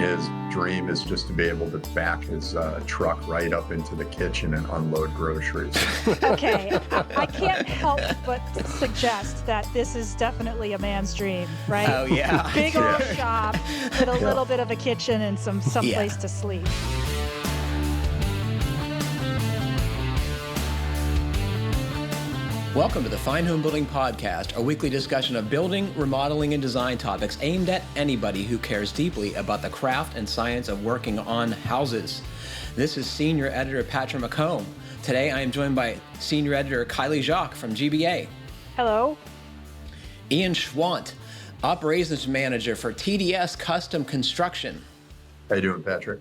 his dream is just to be able to back his truck right up into the kitchen and unload groceries. Okay, I can't help but suggest that this is definitely a man's dream, right? Oh, yeah. Big old shop with a little bit of a kitchen and some place to sleep. Welcome to the Fine Homebuilding Podcast, a weekly discussion of building, remodeling, and design topics aimed at anybody who cares deeply about the craft and science of working on houses. This is Senior Editor Patrick McComb. Today I am joined by Senior Editor Kiley Jacques from GBA. Hello. Ian Schwant, Operations Manager for TDS Custom Construction. How you doing, Patrick?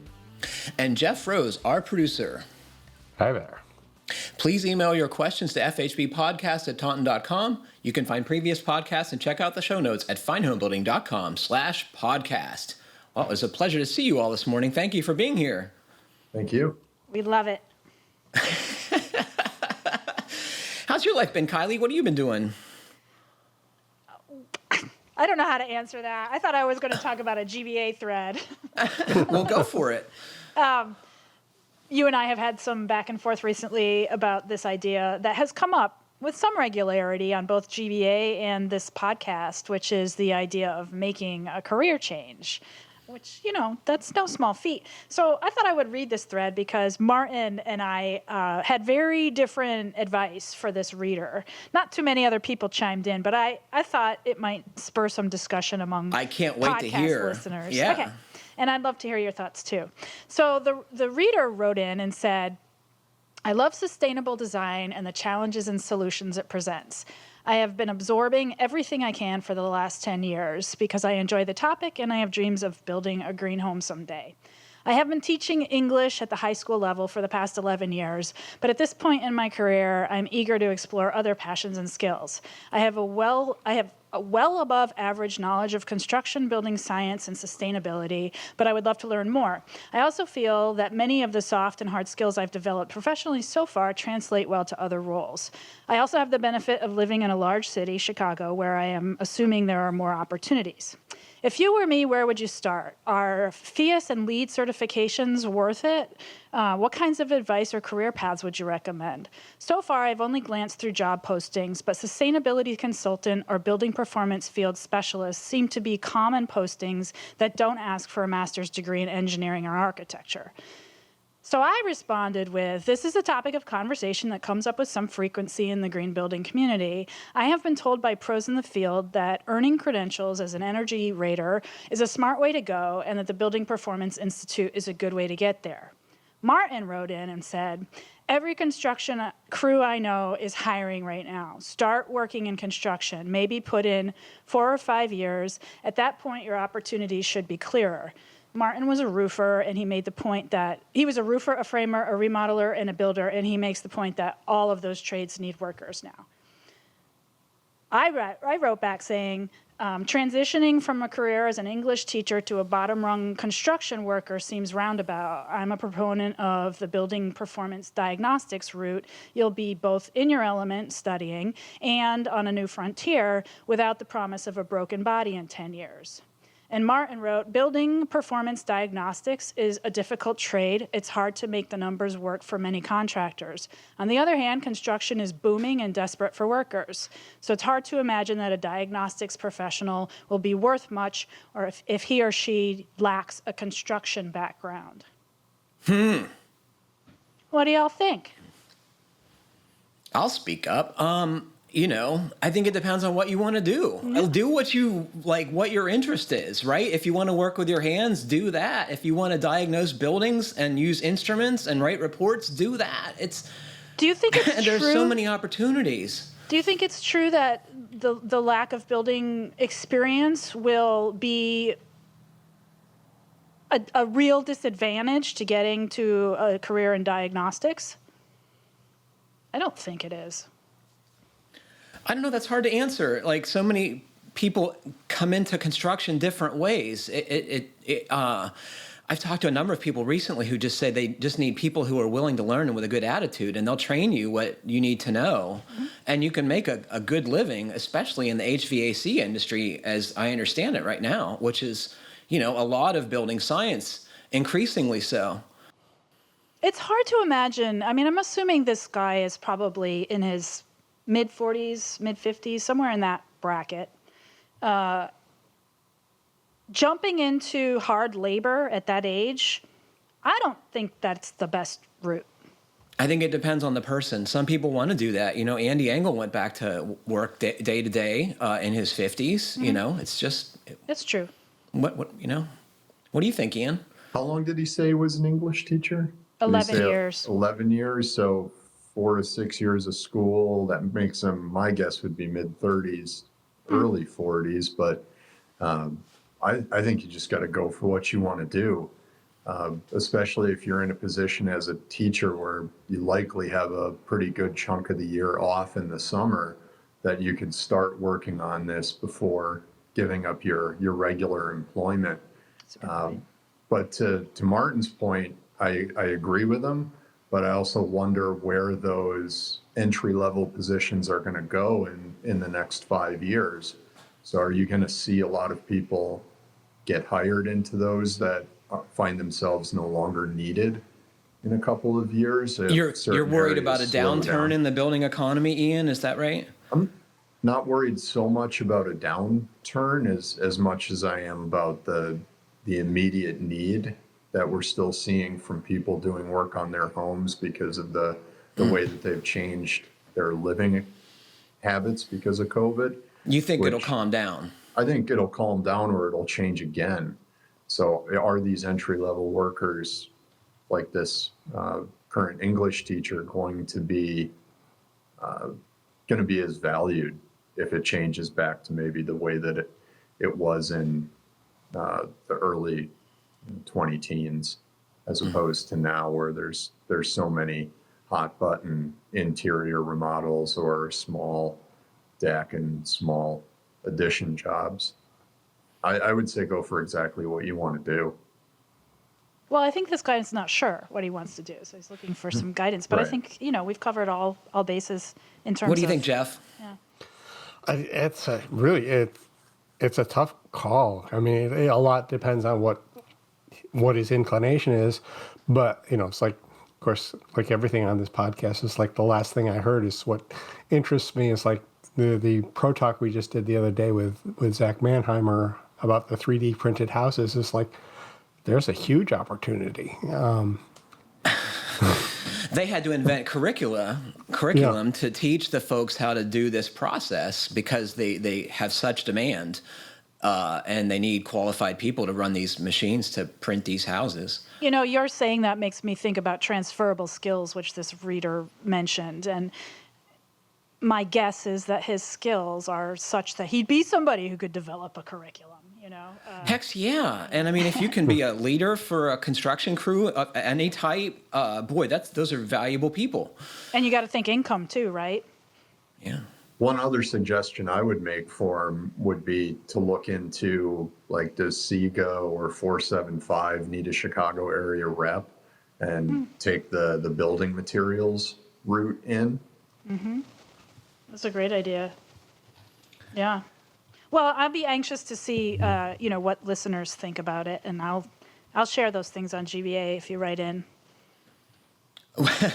And Jeff Rose, our producer. Hi there. Please email your questions to fhbpodcast@taunton.com. You can find previous podcasts and check out the show notes at finehomebuilding.com/podcast. Well, it was a pleasure to see you all this morning. Thank you for being here. Thank you. We love it. How's your life been, Kiley? What have you been doing? I don't know how to answer that. I thought I was going to talk about a GBA thread. Well, go for it. You and I have had some back and forth recently about this idea that has come up with some regularity on both GBA and this podcast, which is the idea of making a career change, which, you know, that's no small feat. So I thought I would read this thread because Martin and I had very different advice for this reader. Not too many other people chimed in, but I thought it might spur some discussion among I can't wait to hear. Listeners. Yeah. Okay. And I'd love to hear your thoughts, too. So the reader wrote in and said, I love sustainable design and the challenges and solutions it presents. I have been absorbing everything I can for the last 10 years because I enjoy the topic and I have dreams of building a green home someday. I have been teaching English at the high school level for the past 11 years, but at this point in my career, I'm eager to explore other passions and skills. I have a well above average knowledge of construction, building science, and sustainability, but I would love to learn more. I also feel that many of the soft and hard skills I've developed professionally so far translate well to other roles. I also have the benefit of living in a large city, Chicago, where I am assuming there are more opportunities. If you were me, where would you start? Are FIAS and LEED certifications worth it? What kinds of advice or career paths would you recommend? So far, I've only glanced through job postings, but sustainability consultant or building performance field specialist seem to be common postings that don't ask for a master's degree in engineering or architecture. So I responded with, this is a topic of conversation that comes up with some frequency in the green building community. I have been told by pros in the field that earning credentials as an energy rater is a smart way to go and that the Building Performance Institute is a good way to get there. Martin wrote in and said, every construction crew I know is hiring right now. Start working in construction, maybe put in 4 or 5 years. At that point, your opportunities should be clearer. Martin was a roofer, and he made the point that he was a roofer, a framer, a remodeler, and a builder, and he makes the point that all of those trades need workers now. I wrote back saying, transitioning from a career as an English teacher to a bottom-rung construction worker seems roundabout. I'm a proponent of the building performance diagnostics route. You'll be both in your element studying and on a new frontier without the promise of a broken body in 10 years. And Martin wrote, building performance diagnostics is a difficult trade. It's hard to make the numbers work for many contractors. On the other hand, construction is booming and desperate for workers. So it's hard to imagine that a diagnostics professional will be worth much or if he or she lacks a construction background. What do y'all think? I'll speak up. You know, I think it depends on what you want to do. Mm-hmm. Do what you like, what your interest is, right? If you want to work with your hands, do that. If you want to diagnose buildings and use instruments and write reports, do that. Do you think it's there's true? so many opportunities. Do you think it's true that the lack of building experience will be a real disadvantage to getting to a career in diagnostics? I don't think it is. I don't know. That's hard to answer. Like, so many people come into construction different ways. I've talked to a number of people recently who just say they just need people who are willing to learn and with a good attitude, and they'll train you what you need to know. Mm-hmm. And you can make a good living, especially in the HVAC industry, as I understand it right now, which is, a lot of building science, increasingly so. It's hard to imagine. I mean, I'm assuming this guy is probably in his mid 40s, mid 50s, somewhere in that bracket. Jumping into hard labor at that age, I don't think that's the best route. I think it depends on the person. Some people want to do that. Andy Engel went back to work day to day in his 50s. It's just. It's true. What do you think, Ian? How long did he say he was an English teacher? 11 years. 11 years, so 4 to 6 years of school. That makes him, my guess would be mid-30s, early 40s. But I think you just got to go for what you want to do, especially if you're in a position as a teacher where you likely have a pretty good chunk of the year off in the summer, that you could start working on this before giving up your regular employment. But to Martin's point, I agree with him, but I also wonder where those entry-level positions are going to go in the next 5 years. So are you going to see a lot of people get hired into those that find themselves no longer needed in a couple of years? You're worried about a downturn in the building economy, Ian, is that right? I'm not worried so much about a downturn as much as I am about the immediate need that we're still seeing from people doing work on their homes because of the way that they've changed their living habits because of COVID. You think it'll calm down? I think it'll calm down or it'll change again. So are these entry-level workers like this current English teacher going to be as valued if it changes back to maybe the way that it was in the early 20 teens, as opposed to now where there's so many hot button interior remodels or small deck and small addition jobs? I would say go for exactly what you want to do. Well, I think this guy's not sure what he wants to do, so he's looking for some guidance. But right. I think, we've covered all bases in terms of... What do you think, Jeff? Yeah. It's a tough call. I mean, a lot depends on what his inclination is, but it's like, of course, like everything on this podcast, it's like the last thing I heard is what interests me is like the pro talk we just did the other day with Zach Mannheimer about the 3D printed houses. Is like there's a huge opportunity. They had to invent curriculum to teach the folks how to do this process because they have such demand. And they need qualified people to run these machines to print these houses. You're saying that makes me think about transferable skills, which this reader mentioned. And my guess is that his skills are such that he'd be somebody who could develop a curriculum, Heck yeah. And I mean, if you can be a leader for a construction crew of any type, those are valuable people. And you got to think income too, right? Yeah. One other suggestion I would make for him would be to look into, like, does SEGA or 475 need a Chicago area rep and take the building materials route in? Mm-hmm. That's a great idea. Yeah. Well, I'd be anxious to see, what listeners think about it, and I'll share those things on GBA if you write in.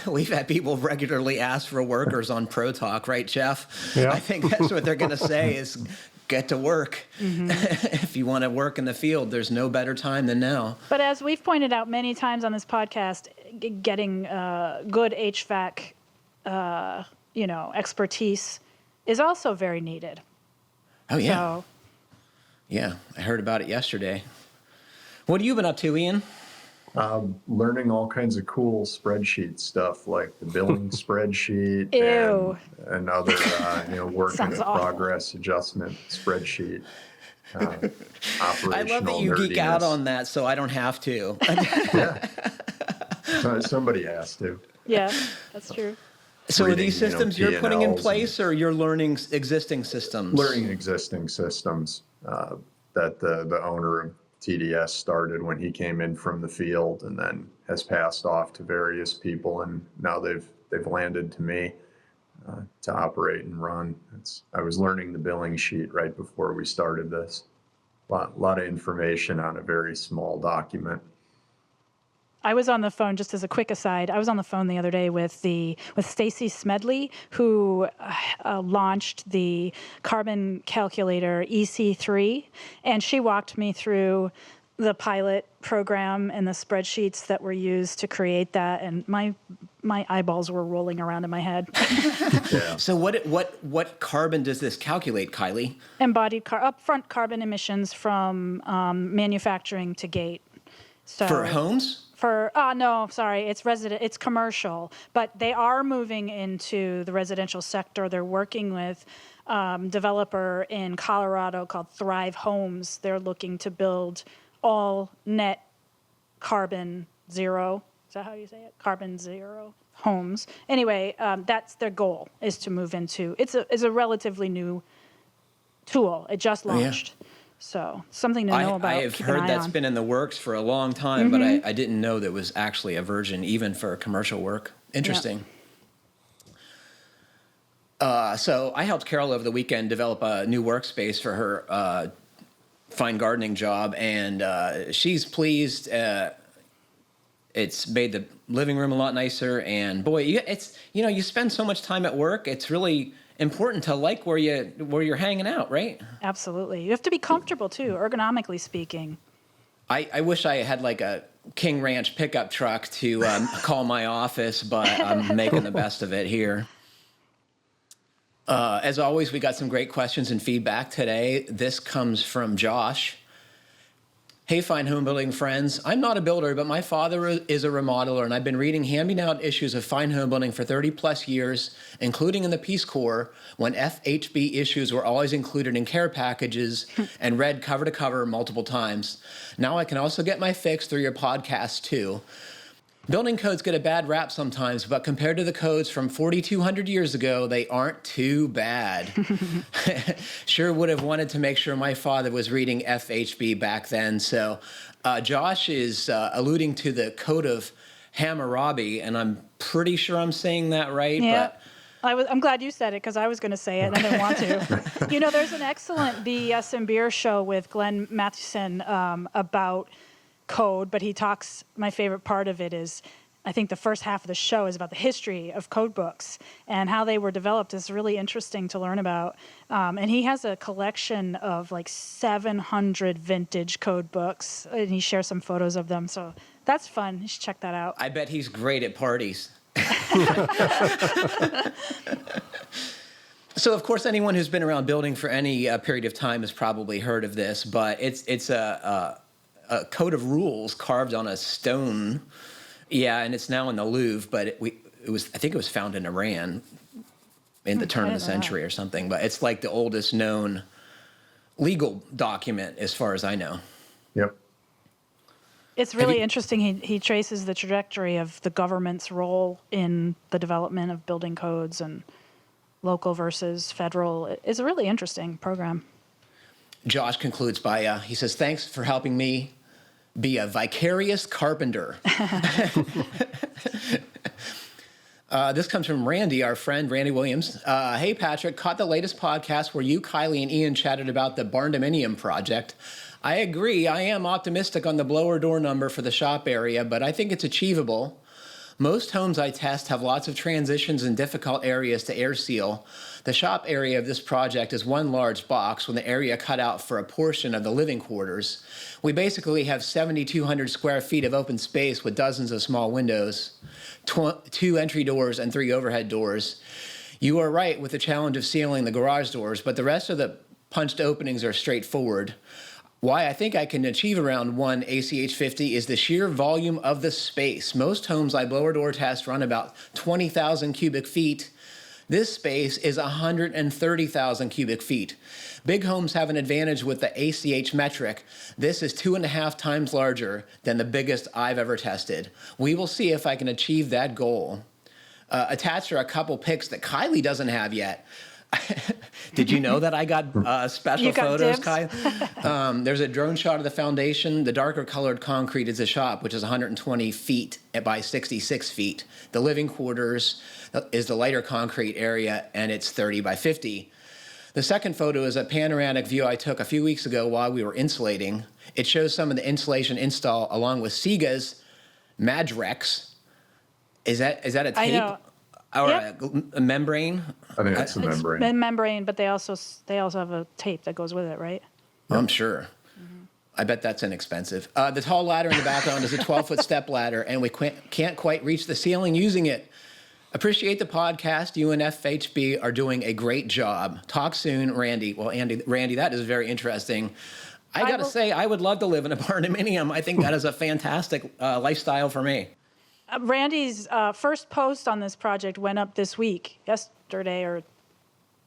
We've had people regularly ask for workers on Pro Talk, right, Jeff? Yeah. I think that's what they're going to say is get to work. Mm-hmm. If you want to work in the field, there's no better time than now. But as we've pointed out many times on this podcast, getting good HVAC, expertise is also very needed. Oh, yeah. So, yeah, I heard about it yesterday. What have you been up to, Ian? Learning all kinds of cool spreadsheet stuff, like the billing spreadsheet and other, work in progress adjustment spreadsheet. I love that you geek out on that, so I don't have to. Yeah. Somebody has to. Yeah, that's true. So are these systems you're putting in place, or you're learning existing systems? Learning existing systems that the owner of TDS started when he came in from the field, and then has passed off to various people, and now they've landed to me to operate and run. I was learning the billing sheet right before we started this. lot of information on a very small document. I was on the phone, just as a quick aside, I was on the phone the other day with Stacy Smedley, who launched the carbon calculator EC3, and she walked me through the pilot program and the spreadsheets that were used to create that, and my eyeballs were rolling around in my head. Yeah. So what carbon does this calculate, Kiley? Embodied upfront carbon emissions from manufacturing to gate. So For homes? No, sorry, it's commercial, but they are moving into the residential sector. They're working with developer in Colorado called Thrive Homes. They're looking to build all net carbon zero. Is that how you say it? Carbon zero homes. Anyway, that's their goal, is to move into. It's a relatively new tool. It just launched. So something to know about. I have heard that's been in the works for a long time, but I didn't know that was actually a version even for commercial work. Interesting. Yeah. So I helped Carol over the weekend develop a new workspace for her fine gardening job, and she's pleased. It's made the living room a lot nicer, and boy, you spend so much time at work. It's really important to like where you're hanging out, right? Absolutely. You have to be comfortable too, ergonomically speaking. I wish I had like a King Ranch pickup truck to call my office, but I'm making the best of it here. As always, we got some great questions and feedback today. This comes from Josh. Hey, Fine Homebuilding friends. I'm not a builder, but my father is a remodeler, and I've been reading hand-me-down issues of fine homebuilding for 30-plus years, including in the Peace Corps, when FHB issues were always included in care packages and read cover to cover multiple times. Now I can also get my fix through your podcast, too. Building codes get a bad rap sometimes, but compared to the codes from 4,200 years ago, they aren't too bad. Sure would have wanted to make sure my father was reading FHB back then. So Josh is alluding to the Code of Hammurabi, and I'm pretty sure I'm saying that right. Yeah. But I'm glad you said it, because I was going to say it and I didn't want to. There's an excellent BS and Beer show with Glenn Matheson about code, but he talks, my favorite part of it is, I think the first half of the show is about the history of code books and how they were developed. Is really interesting to learn about. And he has a collection of like 700 vintage code books, and he shares some photos of them. So that's fun. You should check that out. I bet he's great at parties. So, of course, anyone who's been around building for any period of time has probably heard of this, but it's a code of rules carved on a stone. Yeah, and it's now in the Louvre, but I think it was found in Iran in the turn of the century or something. But it's like the oldest known legal document as far as I know. Yep. It's really interesting. He traces the trajectory of the government's role in the development of building codes and local versus federal. It's a really interesting program. Josh concludes by, he says, thanks for helping me be a vicarious carpenter. This comes from Randy, our friend, Randy Williams. Hey, Patrick, caught the latest podcast where you, Kiley, and Ian chatted about the barndominium project. I agree. I am optimistic on the blower door number for the shop area, but I think it's achievable. Most homes I test have lots of transitions and difficult areas to air seal. The shop area of this project is one large box with an area cut out for a portion of the living quarters. We basically have 7,200 square feet of open space with dozens of small windows, 2 entry doors and 3 overhead doors. You are right with the challenge of sealing the garage doors, but the rest of the punched openings are straightforward. Why I think I can achieve around 1 ACH 50 is the sheer volume of the space. Most homes I blower door test run about 20,000 cubic feet. This space is 130,000 cubic feet. Big homes have an advantage with the ACH metric. This is 2.5 times larger than the biggest I've ever tested. We will see if I can achieve that goal. Attached are a couple pics that Kiley doesn't have yet. Did you know that I got special photos, Kiley? There's a drone shot of the foundation. The darker colored concrete is the shop, which is 120 feet by 66 feet. The living quarters is the lighter concrete area, and it's 30 by 50. The second photo is a panoramic view I took a few weeks ago while we were insulating. It shows some of the insulation install along with Sega's Madrex. Is that a tape? I know. Or Yep. a membrane? I think it's the It's membrane. been membrane, but they also have a tape that goes with it, right? I'm sure. I bet that's inexpensive. The tall ladder in the background is a 12-foot step ladder, and we can't quite reach the ceiling using it. Appreciate the podcast. You and FHB are doing a great job. Talk soon, Randy. Well, Randy, that is very interesting. I got to say, I would love to live in a barndominium. I think that is a fantastic lifestyle for me. Randy's first post on this project went up this week, yesterday or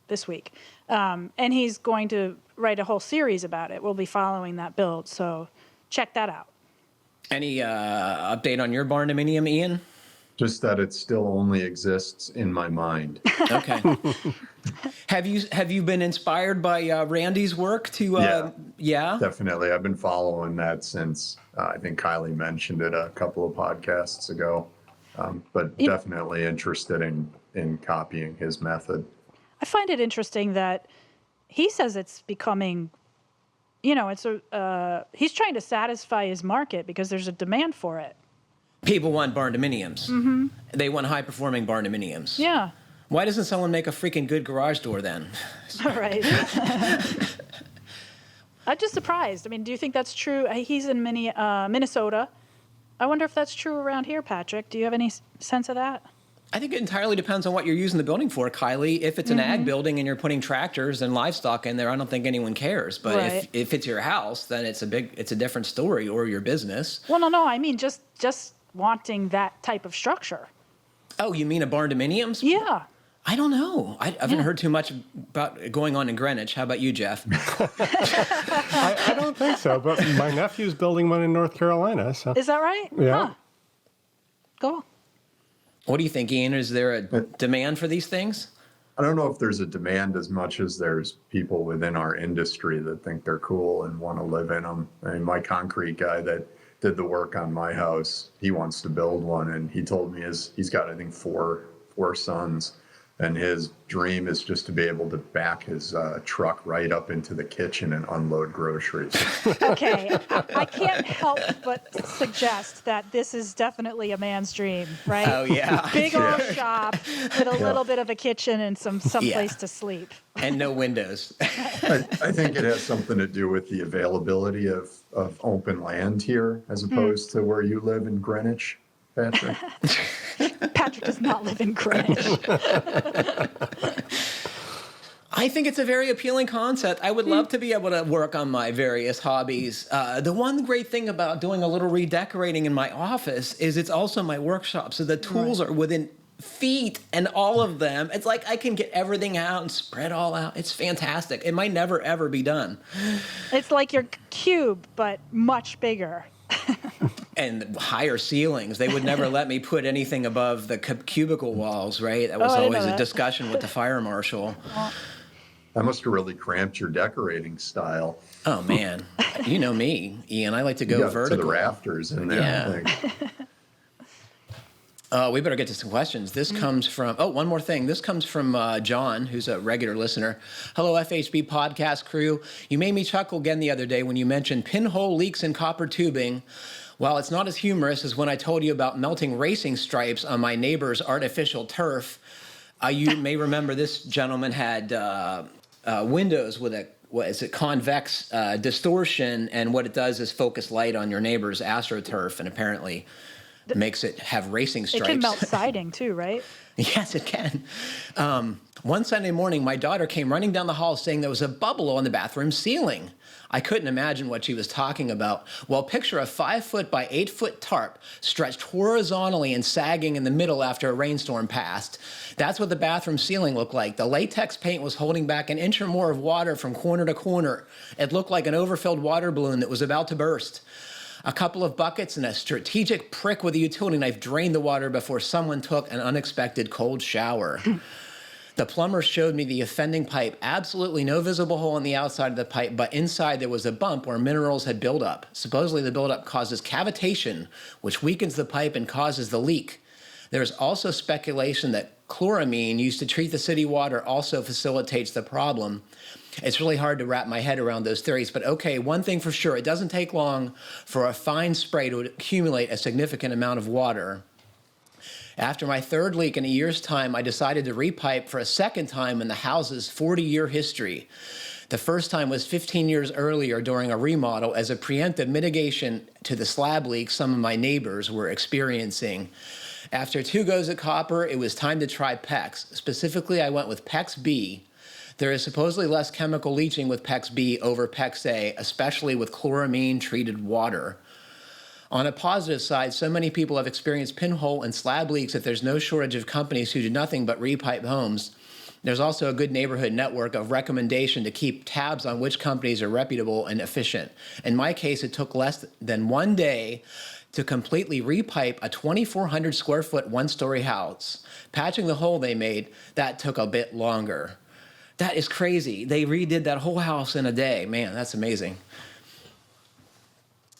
this week. And he's going to write a whole series about it. We'll be following that build, so check that out. Any update on your barndominium, Ian? Just that it still only exists in my mind. Okay. Have you been inspired by Randy's work to? Yeah. Definitely. I've been following that since I think Kiley mentioned it a couple of podcasts ago. But definitely interested in copying his method. I find it interesting that he says it's becoming, he's trying to satisfy his market because there's a demand for it. People want barndominiums. Mm-hmm. They want high-performing barndominiums. Yeah. Why doesn't someone make a freaking good garage door then? All right. I'm just surprised. I mean, do you think that's true? He's in Minnesota. I wonder if that's true around here, Patrick. Do you have any sense of that? I think it entirely depends on what you're using the building for, Kiley. If it's an ag building and you're putting tractors and livestock in there, I don't think anyone cares. But Right. if it's your house, then it's a different story, or your business. Well, no. I mean, just wanting that type of structure. Oh, you mean a barndominiums? Yeah. I don't know. I haven't heard too much about it going on in Greenwich. How about you, Jeff? I don't think so, but my nephew's building one in North Carolina. So. Is that right? Yeah. Huh. Cool. What do you think, Ian? Is there a demand for these things? I don't know if there's a demand as much as there's people within our industry that think they're cool and want to live in them. I mean, my concrete guy that did the work on my house, he wants to build one, and he told me he's got, I think, four sons, and his dream is just to be able to back his truck right up into the kitchen and unload groceries. Okay. I can't help but suggest that this is definitely a man's dream, right? Oh, yeah. Big old shop with a little bit of a kitchen and some Yeah. place to sleep. And no windows. I think it has something to do with the availability of open land here as opposed to where you live in Greenwich, Patrick. Patrick does not live in Greenwich. I think it's a very appealing concept. I would love to be able to work on my various hobbies. The one great thing about doing a little redecorating in my office is it's also my workshop. So the tools are within feet and all of them. It's like I can get everything out and spread all out. It's fantastic. It might never, ever be done. It's like your cube, but much bigger. And higher ceilings. They would never let me put anything above the cubicle walls, right? That was I didn't always know a that. discussion with the fire marshal. That must have really cramped your decorating style. Oh, man. You know me, Ian. I like to You go got vertical. to the rafters in there, Yeah. I think. We better get to some questions. This comes from, one more thing. This comes from John, who's a regular listener. Hello, FHB podcast crew. You made me chuckle again the other day when you mentioned pinhole leaks in copper tubing. While it's not as humorous as when I told you about melting racing stripes on my neighbor's artificial turf, you may remember this gentleman had windows with a convex distortion, and what it does is focus light on your neighbor's AstroTurf, and apparently makes it have racing stripes. It can melt siding too, right? Yes, it can. One Sunday morning, my daughter came running down the hall saying there was a bubble on the bathroom ceiling. I couldn't imagine what she was talking about. Well, picture a 5-foot by 8-foot tarp stretched horizontally and sagging in the middle after a rainstorm passed. That's what the bathroom ceiling looked like. The latex paint was holding back an inch or more of water from corner to corner. It looked like an overfilled water balloon that was about to burst. A couple of buckets and a strategic prick with a utility knife drained the water before someone took an unexpected cold shower. The plumber showed me the offending pipe. Absolutely no visible hole on the outside of the pipe, but inside there was a bump where minerals had built up. Supposedly the buildup causes cavitation, which weakens the pipe and causes the leak. There is also speculation that chloramine used to treat the city water also facilitates the problem. It's really hard to wrap my head around those theories, but okay, one thing for sure, it doesn't take long for a fine spray to accumulate a significant amount of water. After my third leak in a year's time, I decided to repipe for a second time in the house's 40-year history. The first time was 15 years earlier during a remodel as a preemptive mitigation to the slab leak some of my neighbors were experiencing. After 2 goes at copper, it was time to try PEX. Specifically, I went with PEX B. There is supposedly less chemical leaching with PEX B over PEX A, especially with chloramine-treated water. On a positive side, so many people have experienced pinhole and slab leaks that there's no shortage of companies who do nothing but repipe homes. There's also a good neighborhood network of recommendation to keep tabs on which companies are reputable and efficient. In my case, it took less than 1 day to completely repipe a 2,400 square foot one-story house. Patching the hole they made, that took a bit longer. That is crazy. They redid that whole house in a day. Man, that's amazing.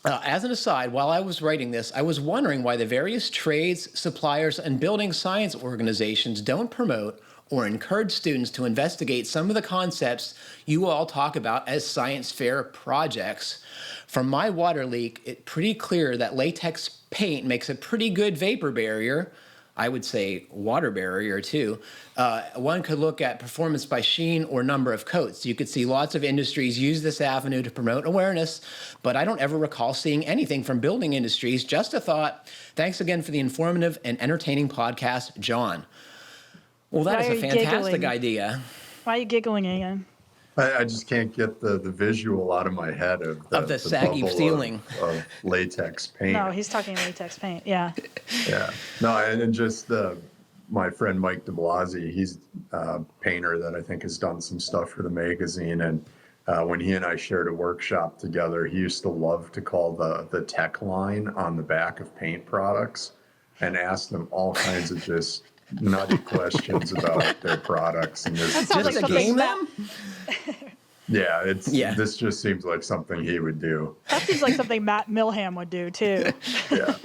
As an aside, while I was writing this, I was wondering why the various trades, suppliers, and building science organizations don't promote or encourage students to investigate some of the concepts you all talk about as science fair projects. From my water leak, it's pretty clear that latex paint makes a pretty good vapor barrier. I would say water barrier too. One could look at performance by sheen or number of coats. You could see lots of industries use this avenue to promote awareness, but I don't ever recall seeing anything from building industries. Just a thought. Thanks again for the informative and entertaining podcast, John. Well, that is a fantastic idea. Why are you giggling again? I just can't get the visual out of my head of the saggy bubble ceiling of latex paint. No, he's talking latex paint. Yeah. Yeah. No, and just my friend Mike DeBlasi, he's a painter that I think has done some stuff for the magazine. And when he and I shared a workshop together, he used to love to call the tech line on the back of paint products and ask them all kinds of just nutty questions about their products. And this That sounds like to something game them? This just seems like something he would do. That seems like something Matt Milham would do too. Yeah.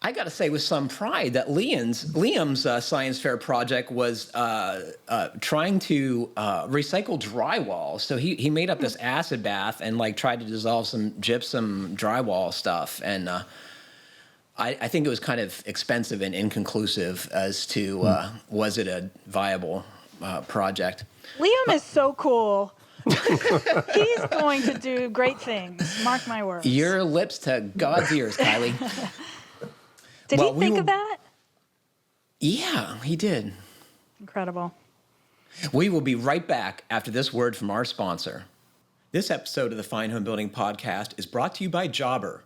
I got to say with some pride that Liam's science fair project was trying to recycle drywall. So he made up this acid bath and like tried to dissolve some gypsum drywall stuff. And I think it was kind of expensive and inconclusive as to was it a viable project. Liam is so cool. He's going to do great things. Mark my words. Your lips to God's ears, Kiley. Did he think of that? Yeah, he did. Incredible. We will be right back after this word from our sponsor. This episode of the Fine Homebuilding podcast is brought to you by Jobber.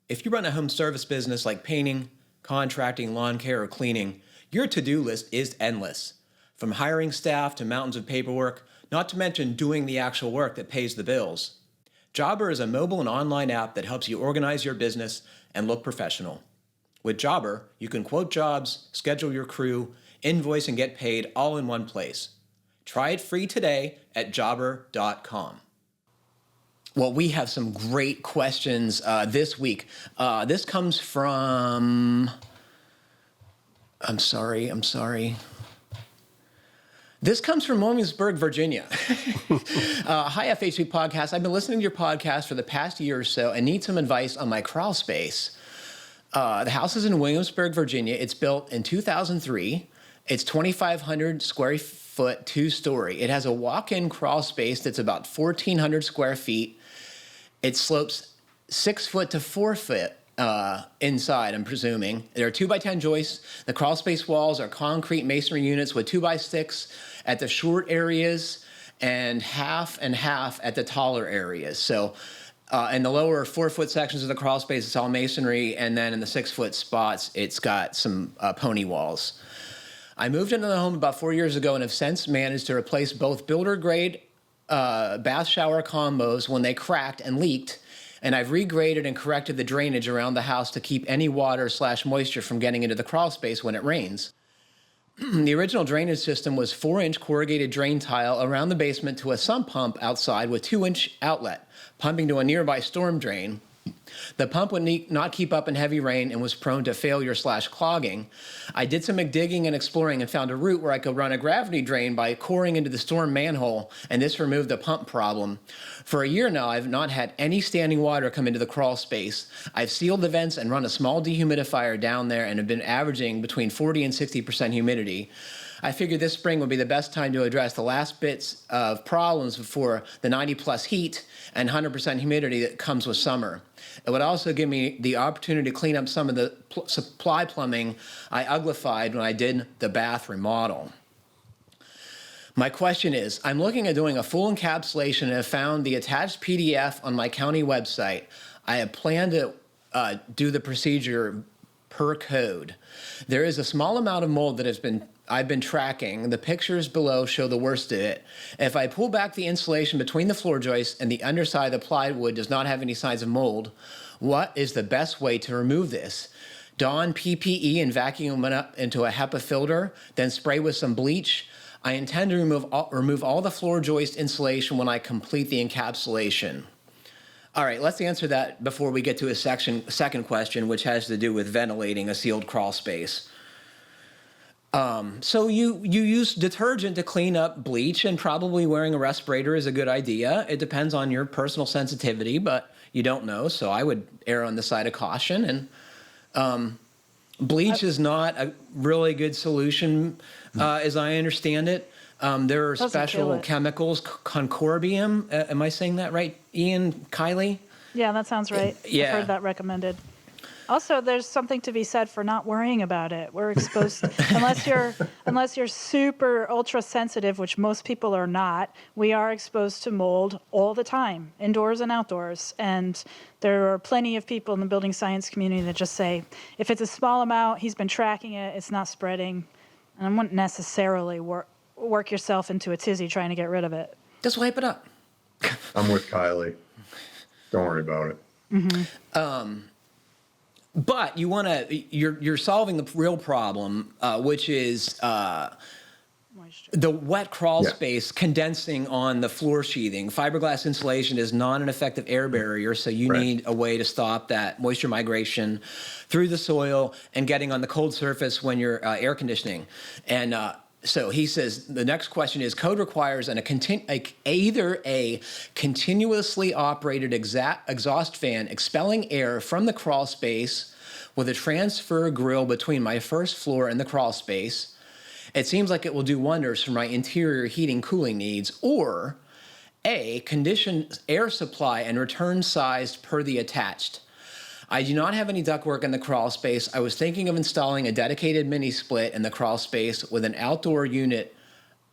If you run a home service business like painting, contracting, lawn care, or cleaning, your to-do list is endless. From hiring staff to mountains of paperwork, not to mention doing the actual work that pays the bills. Jobber is a mobile and online app that helps you organize your business and look professional. With Jobber, you can quote jobs, schedule your crew, invoice, and get paid all in one place. Try it free today at jobber.com. Well, we have some great questions this week. This comes from... I'm sorry. This comes from Williamsburg, Virginia. Hi, FHB Podcast. I've been listening to your podcast for the past year or so and need some advice on my Crawlspace. The house is in Williamsburg, Virginia. It's built in 2003. It's 2,500 square foot, 2-story. It has a walk-in crawl space that's about 1,400 square feet. It slopes 6 foot to 4 foot inside, I'm presuming. There are 2x10 joists. The crawl space walls are concrete masonry units with 2x6 at the short areas and half at the taller areas. So in the lower 4-foot sections of the crawl space, it's all masonry, and then in the 6-foot spots, it's got some pony walls. I moved into the home about 4 years ago and have since managed to replace both builder-grade bath shower combos when they cracked and leaked, and I've regraded and corrected the drainage around the house to keep any water/moisture from getting into the crawl space when it rains. The original drainage system was 4-inch corrugated drain tile around the basement to a sump pump outside with 2-inch outlet, pumping to a nearby storm drain. The pump would not keep up in heavy rain and was prone to failure/clogging. I did some digging and exploring and found a route where I could run a gravity drain by coring into the storm manhole, and this removed the pump problem. For a year now, I've not had any standing water come into the crawl space. I've sealed the vents and run a small dehumidifier down there and have been averaging between 40 and 60% humidity. I figured this spring would be the best time to address the last bits of problems before the 90+ heat and 100% humidity that comes with summer. It would also give me the opportunity to clean up some of the supply plumbing I uglified when I did the bath remodel. My question is, I'm looking at doing a full encapsulation and have found the attached PDF on my county website. I have planned to do the procedure per code. There is a small amount of mold that I've been tracking. The pictures below show the worst of it. If I pull back the insulation between the floor joists and the underside of the plywood does not have any signs of mold, what is the best way to remove this? Don PPE and vacuum it up into a HEPA filter, then spray with some bleach. I intend to remove all the floor joist insulation when I complete the encapsulation. All right, let's answer that before we get to a second question, which has to do with ventilating a sealed crawl space. So you use detergent to clean up bleach, and probably wearing a respirator is a good idea. It depends on your personal sensitivity, but you don't know, so I would err on the side of caution. And bleach is not a really good solution, as I understand it. There are special chemicals, concorbium. Am I saying that right, Ian, Kiley? Yeah, that sounds right. Yeah. I've heard that recommended. Also, there's something to be said for not worrying about it. We're exposed, unless you're super ultra sensitive, which most people are not, we are exposed to mold all the time, indoors and outdoors. And there are plenty of people in the building science community that just say, if it's a small amount, he's been tracking it, it's not spreading. And I wouldn't necessarily work yourself into a tizzy trying to get rid of it. Just wipe it up. I'm with Kiley. Don't worry about it. Mm-hmm. But you're solving the real problem, which is the wet crawl space condensing on the floor sheathing. Fiberglass insulation is not an effective air barrier, so you need a way to stop that moisture migration through the soil and getting on the cold surface when you're air conditioning. And so he says the next question is, code requires either a continuously operated exhaust fan expelling air from the crawl space with a transfer grill between my first floor and the crawl space. It seems like it will do wonders for my interior heating cooling needs, or A, conditioned air supply and return sized per the attached. I do not have any ductwork in the crawl space. I was thinking of installing a dedicated mini split in the crawl space with an outdoor unit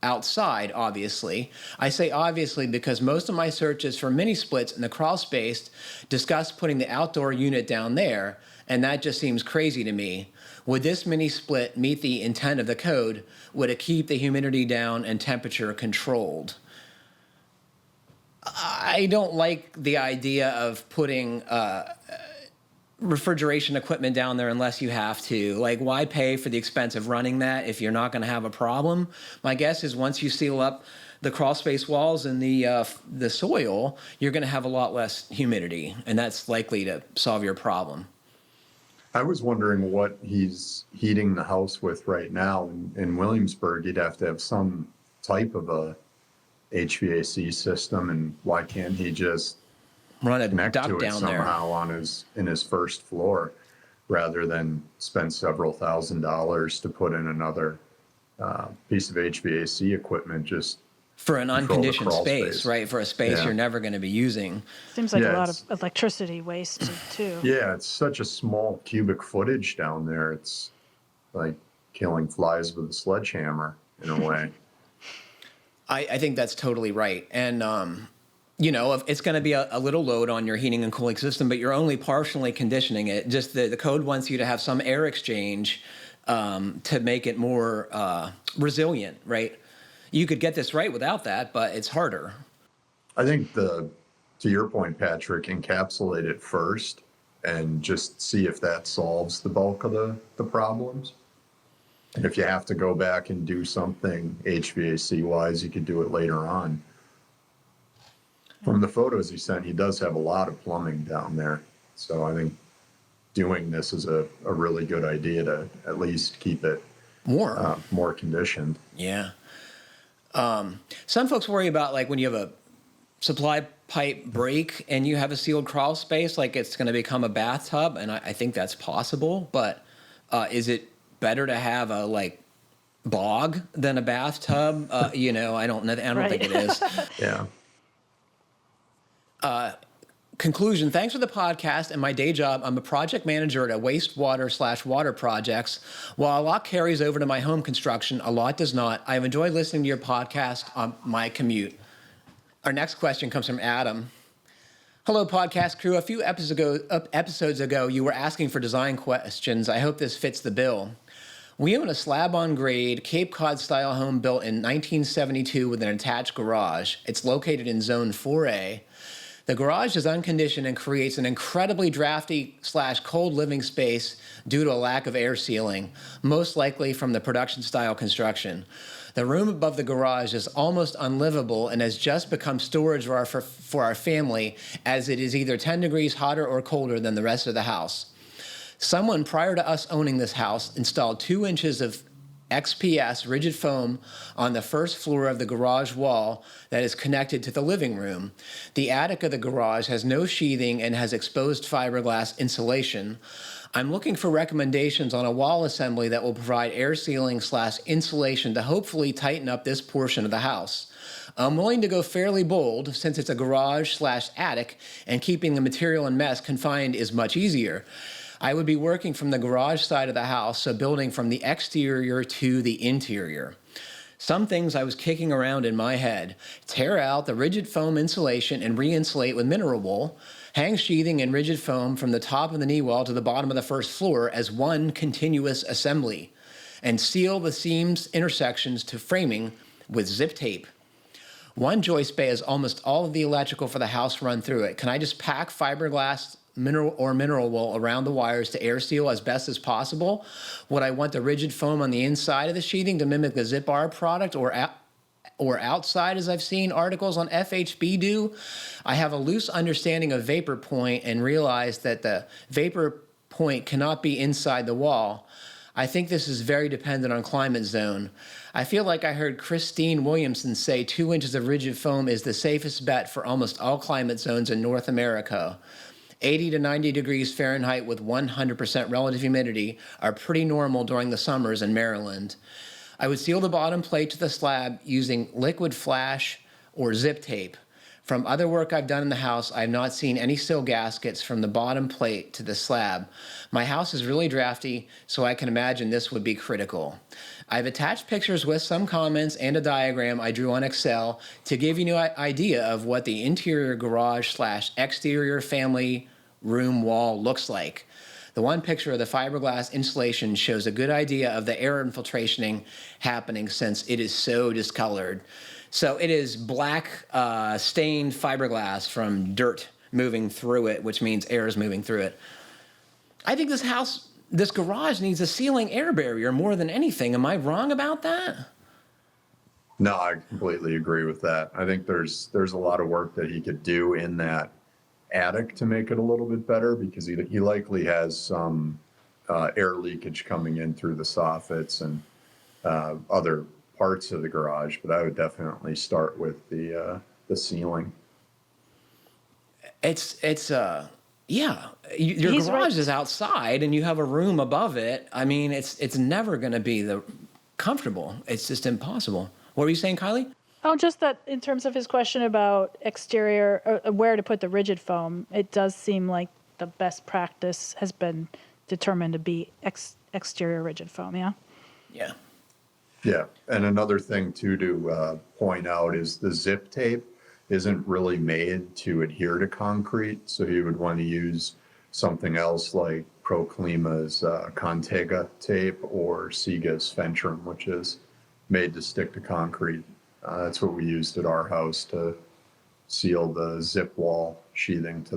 outside, obviously. I say obviously because most of my searches for mini splits in the crawl space discuss putting the outdoor unit down there, and that just seems crazy to me. Would this mini split meet the intent of the code? Would it keep the humidity down and temperature controlled? I don't like the idea of putting refrigeration equipment down there unless you have to. Like, why pay for the expense of running that if you're not going to have a problem? My guess is once you seal up the crawl space walls and the soil, you're going to have a lot less humidity, and that's likely to solve your problem. I was wondering what he's heating the house with right now. In Williamsburg, you'd have to have some type of a HVAC system, and why can't he just run a connect duct to it down there somehow in his first floor, rather than spend several $1,000s to put in another piece of HVAC equipment just for an unconditioned space, right? For a space you're never going to be using. Seems like a lot of electricity waste too. Yeah, it's such a small cubic footage down there. It's like killing flies with a sledgehammer in a way. I think that's totally right. And, it's going to be a little load on your heating and cooling system, but you're only partially conditioning it. Just the code wants you to have some air exchange to make it more resilient, right? You could get this right without that, but it's harder. I think to your point, Patrick, encapsulate it first and just see if that solves the bulk of the problems. And if you have to go back and do something HVAC-wise, you could do it later on. From the photos he sent, he does have a lot of plumbing down there. So I think doing this is a really good idea to at least keep it more conditioned. Yeah. Some folks worry about like when you have a supply pipe break and you have a sealed crawl space, like it's going to become a bathtub. And I think that's possible, but is it better to have a like bog than a bathtub? I don't know. I don't think it is. Yeah. Conclusion, thanks for the podcast. And my day job, I'm a project manager at a wastewater/water projects. While a lot carries over to my home construction, a lot does not. I've enjoyed listening to your podcast on my commute. Our next question comes from Adam. Hello, podcast crew. A few episodes ago, you were asking for design questions. I hope this fits the bill. We own a slab-on-grade Cape Cod-style home built in 1972 with an attached garage. It's located in Zone 4A. The garage is unconditioned and creates an incredibly drafty/cold living space due to a lack of air sealing, most likely from the production-style construction. The room above the garage is almost unlivable and has just become storage for our family, as it is either 10 degrees hotter or colder than the rest of the house. Someone prior to us owning this house installed 2 inches of XPS rigid foam on the first floor of the garage wall that is connected to the living room. The attic of the garage has no sheathing and has exposed fiberglass insulation. I'm looking for recommendations on a wall assembly that will provide air sealing/insulation to hopefully tighten up this portion of the house. I'm willing to go fairly bold since it's a garage/attic and keeping the material and mess confined is much easier. I would be working from the garage side of the house, so building from the exterior to the interior. Some things I was kicking around in my head: tear out the rigid foam insulation and re-insulate with mineral wool, hang sheathing and rigid foam from the top of the knee wall to the bottom of the first floor as one continuous assembly, and seal the seams intersections to framing with zip tape. One joist bay has almost all of the electrical for the house run through it. Can I just pack fiberglass mineral wool around the wires to air seal as best as possible? Would I want the rigid foam on the inside of the sheathing to mimic the Zip R product, or outside, as I've seen articles on FHB do? I have a loose understanding of vapor point and realize that the vapor point cannot be inside the wall. I think this is very dependent on climate zone. I feel like I heard Christine Williamson say 2 inches of rigid foam is the safest bet for almost all climate zones in North America. 80 to 90 degrees Fahrenheit with 100% relative humidity are pretty normal during the summers in Maryland. I would seal the bottom plate to the slab using liquid flash or zip tape. From other work I've done in the house, I have not seen any sill gaskets from the bottom plate to the slab. My house is really drafty, so I can imagine this would be critical. I've attached pictures with some comments and a diagram I drew on Excel to give you an idea of what the interior garage/exterior family room wall looks like. The one picture of the fiberglass insulation shows a good idea of the air infiltration happening since it is so discolored. So it is black stained fiberglass from dirt moving through it, which means air is moving through it. I think this garage needs a ceiling air barrier more than anything. Am I wrong about that? No, I completely agree with that. I think there's a lot of work that he could do in that attic to make it a little bit better, because he likely has some air leakage coming in through the soffits and other parts of the garage. But I would definitely start with the ceiling. Yeah, your He's garage right. is outside and you have a room above it. I mean, it's never going to be comfortable. It's just impossible. What were you saying, Kiley? Oh, just that in terms of his question about exterior, where to put the rigid foam, it does seem like the best practice has been determined to be exterior rigid foam, yeah? Yeah. Yeah, and another thing too to point out is the zip tape isn't really made to adhere to concrete, so you would want to use something else like Proclima's Contega tape or Sega's Ventrum, which is made to stick to concrete. That's what we used at our house to seal the zip wall sheathing to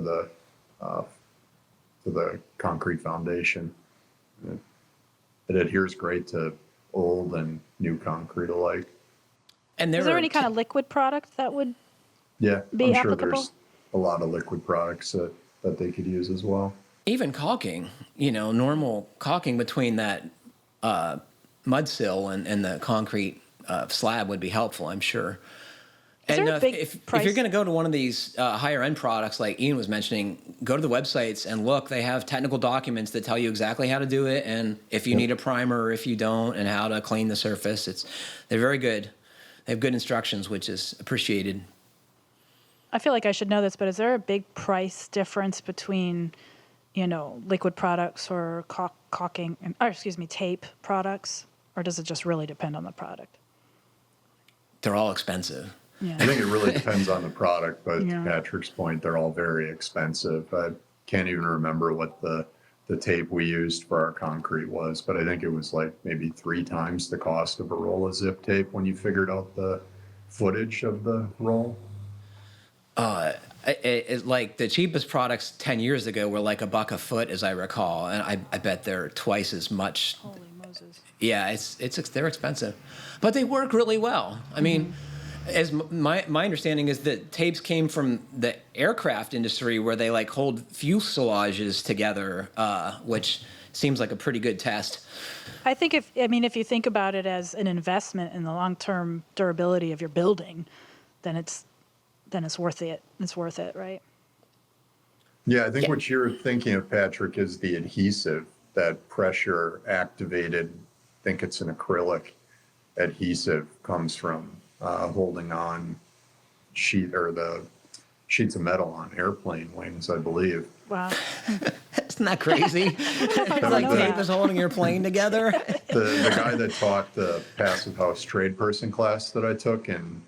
the concrete foundation. It adheres great to old and new concrete alike. And Is there any kind of liquid product that would Yeah, be I'm sure applicable? there's a lot of liquid products that that they could use as well. Even caulking, normal caulking between that mud sill and the concrete slab would be helpful, I'm sure. Is there a big if price? you're going to go to one of these higher end products like Ian was mentioning, go to the websites and look. They have technical documents that tell you exactly how to do it, and if you need a primer or if you don't, and how to clean the surface. They're very good. They have good instructions, which is appreciated. I feel like I should know this, but is there a big price difference between, liquid products or tape products, or does it just really depend on the product? They're all expensive. Yeah. I think it really depends on the product, but Yeah. to Patrick's point, they're all very expensive. I can't even remember what the tape we used for our concrete was, but I think it was like maybe 3 times the cost of a roll of zip tape when you figured out the footage of the roll. Like the cheapest products 10 years ago were like $1 a foot, as I recall, and I bet they're twice as much. Holy Moses. Yeah, they're expensive, but they work really well. I mean, as my understanding is that tapes came from the aircraft industry, where they like hold fuselages together, which seems like a pretty good test. I think if you think about it as an investment in the long-term durability of your building, then it's worth it. It's worth it, right? Yeah, I think what you're thinking of, Patrick, is the adhesive, that pressure activated, I think it's an acrylic adhesive, comes from holding on the sheets of metal on airplane wings, I believe. Wow. Isn't that crazy? It's like know tape that. is holding your plane together. The guy that taught the passive house trade person class that I took in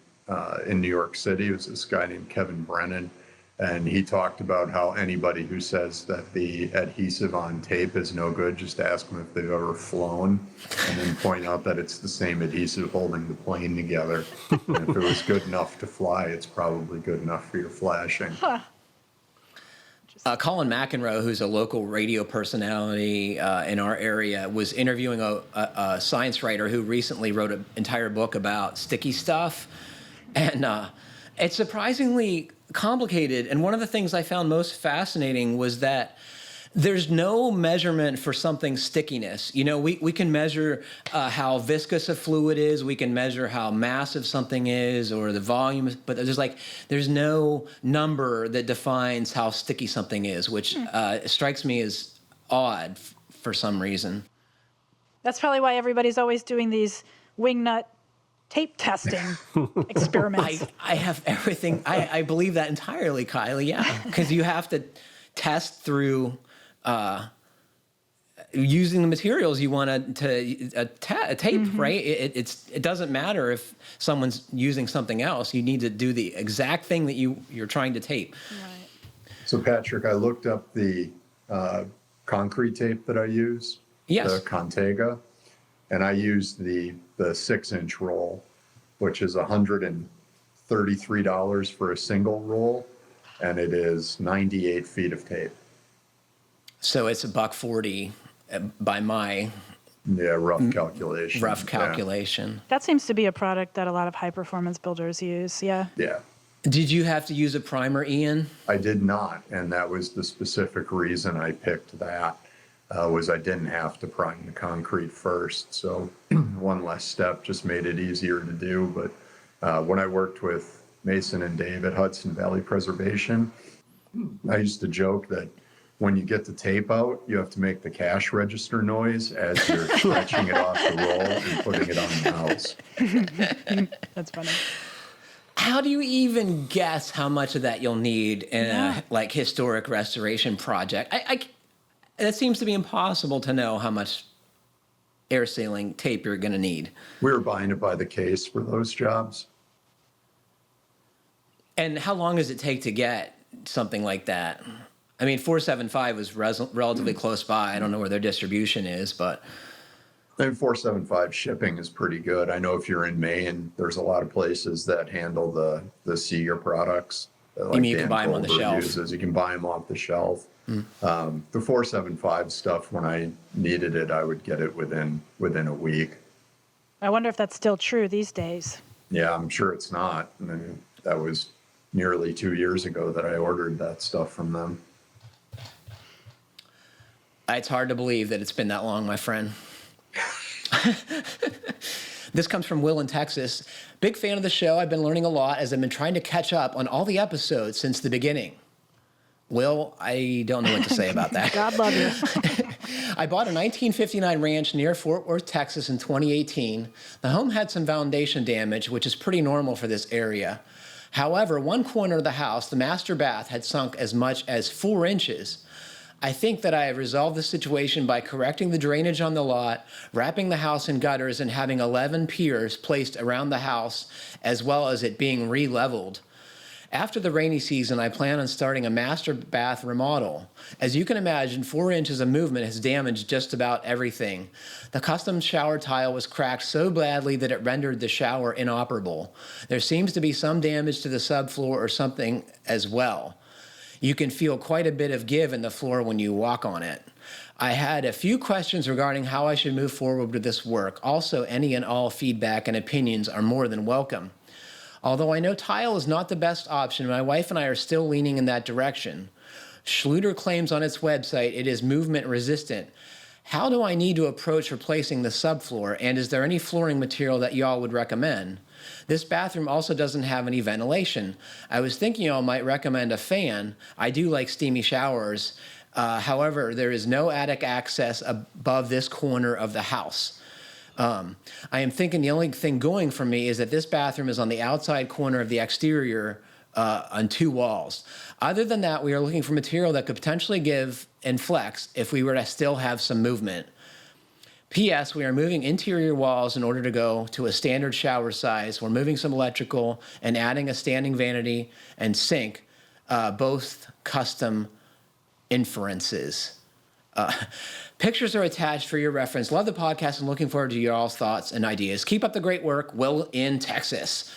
New York City was this guy named Kevin Brennan. And he talked about how anybody who says that the adhesive on tape is no good, just ask them if they've ever flown, and then point out that it's the same adhesive holding the plane together. And if it was good enough to fly, it's probably good enough for your flashing. Huh. Colin McEnroe, who's a local radio personality in our area, was interviewing a science writer who recently wrote an entire book about sticky stuff. And it's surprisingly complicated. And one of the things I found most fascinating was that there's no measurement for something's stickiness. We can measure how viscous a fluid is. We can measure how massive something is or the volume. But there's no number that defines how sticky something is, which strikes me as odd for some reason. That's probably why everybody's always doing these wingnut tape testing experiments. I have everything. I believe that entirely, Kiley. Yeah, because you have to test through using the materials you want to tape, right? It doesn't matter if someone's using something else. You need to do the exact thing that you're trying to tape. Right. So, Patrick, I looked up the concrete tape that I use, Yes. the Contega, and I used the 6-inch roll, which is $133 for a single roll, and it is 98 feet of tape. So it's $140 by my Rough calculation. rough calculation. That seems to be a product that a lot of high-performance builders use, yeah. Yeah. Did you have to use a primer, Ian? I did not, and that was the specific reason I picked that, was I didn't have to prime the concrete first. So one less step just made it easier to do. But when I worked with Mason and Dave at Hudson Valley Preservation, I used to joke that when you get the tape out, you have to make the cash register noise as you're stretching it off the roll and putting it on the house. That's funny. How do you even guess how much of that you'll need in a historic restoration project? It seems to be impossible to know how much air sealing tape you're going to need. We were buying it by the case for those jobs. And how long does it take to get something like that? I mean, 475 was relatively close by. I don't know where their distribution is, but And 475 shipping is pretty good. I know if you're in Maine, there's a lot of places that handle the Seeger products. Like mean you can buy them on the shelf? You can buy them off the shelf. The 475 stuff, when I needed it, I would get it within a week. I wonder if that's still true these days. Yeah, I'm sure it's not. I mean, that was nearly 2 years ago that I ordered that stuff from them. It's hard to believe that it's been that long, my friend. This comes from Will in Texas. Big fan of the show. I've been learning a lot as I've been trying to catch up on all the episodes since the beginning. Will, I don't know what to say about that. God love you. I bought a 1959 ranch near Fort Worth, Texas in 2018. The home had some foundation damage, which is pretty normal for this area. However, one corner of the house, the master bath, had sunk as much as 4 inches. I think that I have resolved the situation by correcting the drainage on the lot, wrapping the house in gutters, and having 11 piers placed around the house, as well as it being re-leveled. After the rainy season, I plan on starting a master bath remodel. As you can imagine, 4 inches of movement has damaged just about everything. The custom shower tile was cracked so badly that it rendered the shower inoperable. There seems to be some damage to the subfloor or something as well. You can feel quite a bit of give in the floor when you walk on it. I had a few questions regarding how I should move forward with this work. Also, any and all feedback and opinions are more than welcome. Although I know tile is not the best option, my wife and I are still leaning in that direction. Schluter claims on its website it is movement resistant. How do I need to approach replacing the subfloor, and is there any flooring material that y'all would recommend? This bathroom also doesn't have any ventilation. I was thinking y'all might recommend a fan. I do like steamy showers. However, there is no attic access above this corner of the house. I am thinking the only thing going for me is that this bathroom is on the outside corner of the exterior on 2 walls. Other than that, we are looking for material that could potentially give and flex if we were to still have some movement. P.S. We are moving interior walls in order to go to a standard shower size. We're moving some electrical and adding a standing vanity and sink, both custom inferences. Pictures are attached for your reference. Love the podcast and looking forward to your all's thoughts and ideas. Keep up the great work. Will in Texas.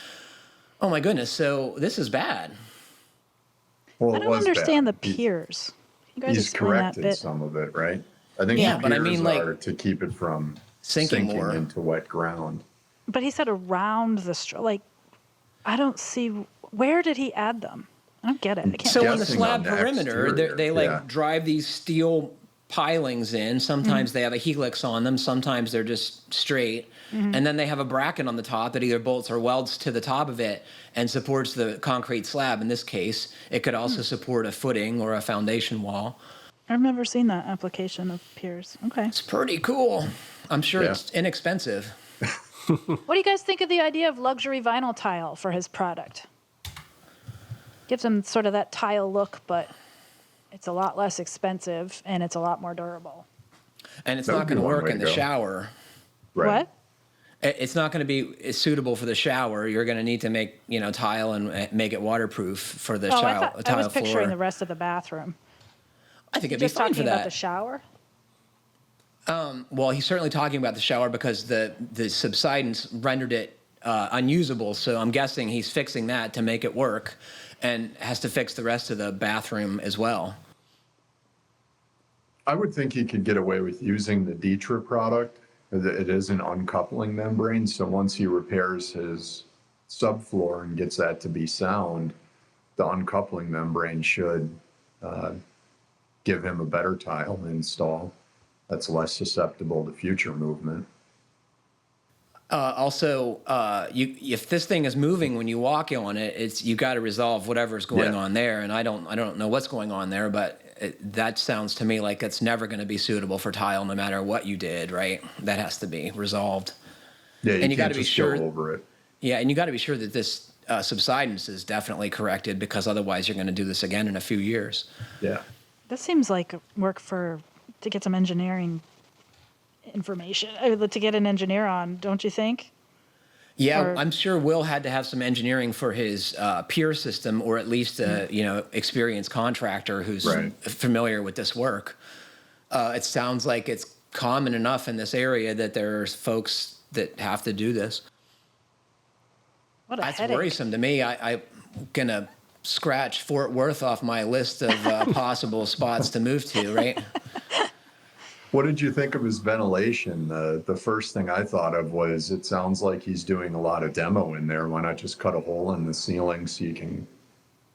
Oh my goodness. So this is bad. Well, I it don't was understand bad. the piers. You guys He's explain that corrected bit. some of it, right? I think Yeah, the but I piers mean, like, are to keep it from sinking more. into wet ground. But he said around the like, I don't see, where did he add them? I don't get it. I can't So on the Guessing slab on the perimeter, exterior, they like yeah. drive these steel pilings in. Sometimes they have a helix on them. Sometimes they're just straight. And then they have a bracket on the top that either bolts or welds to the top of it and supports the concrete slab. In this case, it could also support a footing or a foundation wall. I've never seen that application of piers. Okay. It's pretty cool. I'm sure Yeah. it's inexpensive. What do you guys think of the idea of luxury vinyl tile for his product? Gives him sort of that tile look, but it's a lot less expensive and it's a lot more durable. And it's That would not be going to one work way in to the go. shower. Right. What? It's not going to be suitable for the shower. You're going to need to make, tile and make it waterproof for the Oh, tile I was picturing floor. the rest of the bathroom. I think it'd be Just fine for talking about that. the shower? Well, he's certainly talking about the shower because the subsidence rendered it unusable. So I'm guessing he's fixing that to make it work and has to fix the rest of the bathroom as well. I would think he could get away with using the Dietra product. It is an uncoupling membrane, so once he repairs his subfloor and gets that to be sound, the uncoupling membrane should give him a better tile install that's less susceptible to future movement. Also, if this thing is moving when you walk on it, you got to resolve whatever's going Yeah. on there. And I don't know what's going on there, but that sounds to me like it's never going to be suitable for tile, no matter what you did. Right? That has to be resolved. Yeah, And you can't gotta be just sure- go over it. Yeah, and you got to be sure that this subsidence is definitely corrected, because otherwise you're going to do this again in a few years. Yeah. This seems like work to get some engineering information, to get an engineer on, don't you think? Yeah, Or- I'm sure Will had to have some engineering for his pier system, or at least a experienced contractor who's Right. familiar with this work. It sounds like it's common enough in this area that there's folks that have to do this. What a That's headache. worrisome to me. I'm gonna scratch Fort Worth off my list of possible spots to move to. Right? What did you think of his ventilation? The first thing I thought of was, it sounds like he's doing a lot of demo in there. Why not just cut a hole in the ceiling so you can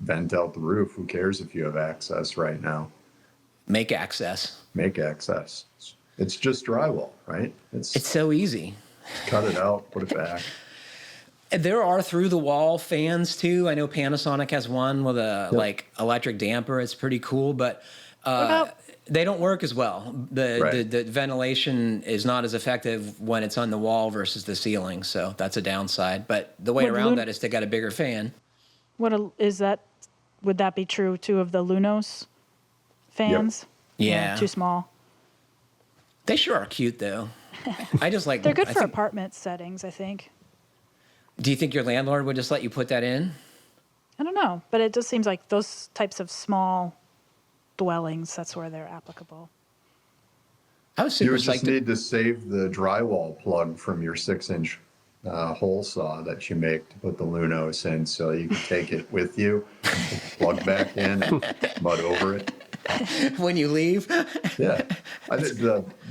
vent out the roof? Who cares if you have access right now? make access. Make access. It's just drywall, right? It's so easy. Cut it out, put it back. There are through the wall fans too. I know Panasonic has one with a Yep. like electric damper. It's pretty cool, but they don't work as well. The ventilation is not as effective when it's on the wall versus the ceiling. So that's a downside. But the way around that is they got a bigger fan. Is that? Would that be true too of the Lunos fans? Yep. Yeah. Too small. They sure are cute though. I just like. They're good for apartment settings, I think. Do you think your landlord would just let you put that in? I don't know, but it just seems like those types of small dwellings, that's where they're applicable. I was super You just psyched. need to save the drywall plug from your 6-inch hole saw that you make to put the Lunos in, so you can take it with you, plug back in, and mud over it. When you leave. Yeah, I think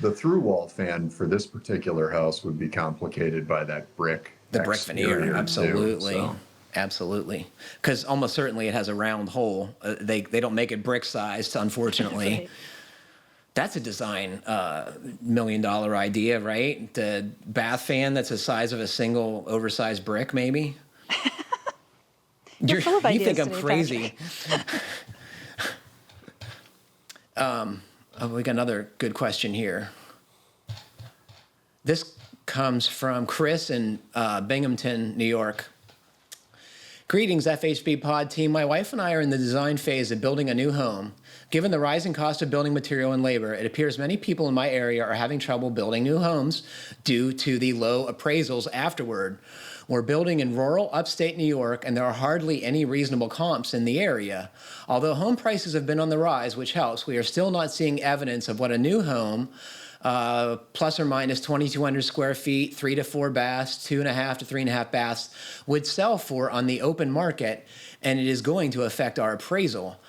the through wall fan for this particular house would be complicated by that brick. The brick veneer, exterior, absolutely. too, so. Absolutely. Because almost certainly it has a round hole. They don't make it brick sized, unfortunately. Right. That's a design $1 million idea, right? The bath fan that's the size of a single oversized brick, maybe? You're full of you ideas think I'm today, crazy. We got another good question here. This comes from Chris in Binghamton, New York. Greetings, FHB Pod team. My wife and I are in the design phase of building a new home. Given the rising cost of building material and labor, it appears many people in my area are having trouble building new homes due to the low appraisals afterward. We're building in rural upstate New York, and there are hardly any reasonable comps in the area. Although home prices have been on the rise, which helps, we are still not seeing evidence of what a new home, plus or minus 2,200 square feet, 3 to 4 baths, 2.5 to 3.5 baths, would sell for on the open market, and it is going to affect our appraisal.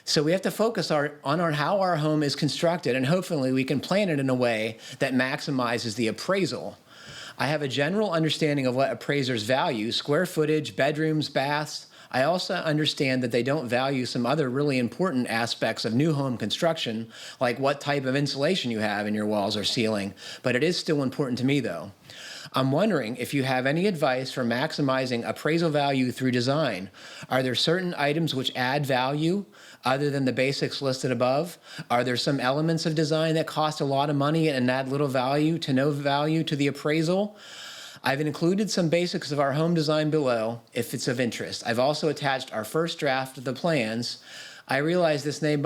So we have to focus on how our home is constructed, and hopefully we can plan it in a way that maximizes the appraisal. I have a general understanding of what appraisers value: square footage, bedrooms, baths. I also understand that they don't value some other really important aspects of new home construction, like what type of insulation you have in your walls or ceiling, but it is still important to me though. I'm wondering if you have any advice for maximizing appraisal value through design. Are there certain items which add value other than the basics listed above? Are there some elements of design that cost a lot of money and add little value to no value to the appraisal? I've included some basics of our home design below if it's of interest. I've also attached our first draft of the plans. I realize this may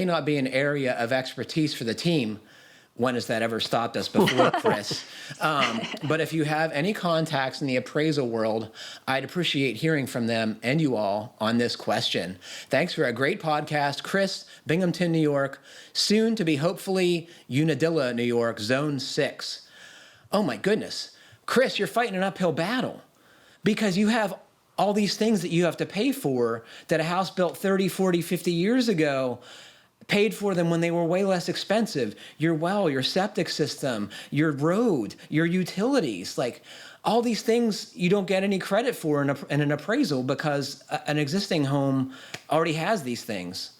not be an area of expertise for the team. When has that ever stopped us before, Chris? But if you have any contacts in the appraisal world, I'd appreciate hearing from them and you all on this question. Thanks for a great podcast. Chris, Binghamton, New York. Soon to be hopefully Unadilla, New York, Zone 6. Oh my goodness. Chris, you're fighting an uphill battle because you have all these things that you have to pay for that a house built 30, 40, 50 years ago paid for them when they were way less expensive. Your well, your septic system, your road, your utilities, like all these things you don't get any credit for in an appraisal because an existing home already has these things.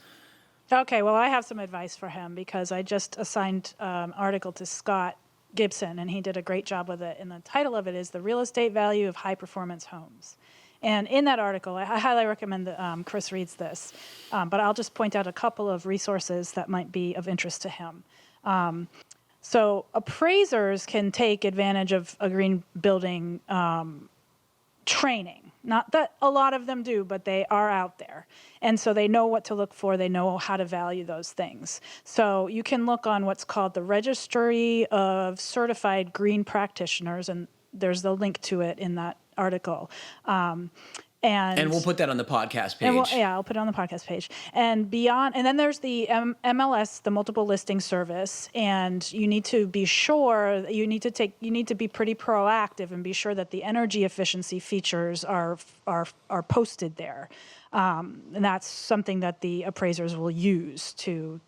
Okay, well, I have some advice for him because I just assigned an article to Scott Gibson, and he did a great job with it. And the title of it is The Real Estate Value of High Performance Homes. And in that article, I highly recommend that Chris reads this, but I'll just point out a couple of resources that might be of interest to him. So appraisers can take advantage of a green building training. Not that a lot of them do, but they are out there. And so they know what to look for. They know how to value those things. So you can look on what's called the Registry of Certified Green Practitioners, and there's the link to it in that article. And we'll put that on the podcast page. I'll put it on the podcast page. And beyond, and then there's the MLS, the Multiple Listing Service, and you need to be sure you need to be pretty proactive and be sure that the energy efficiency features are posted there, and that's something that the appraisers will use to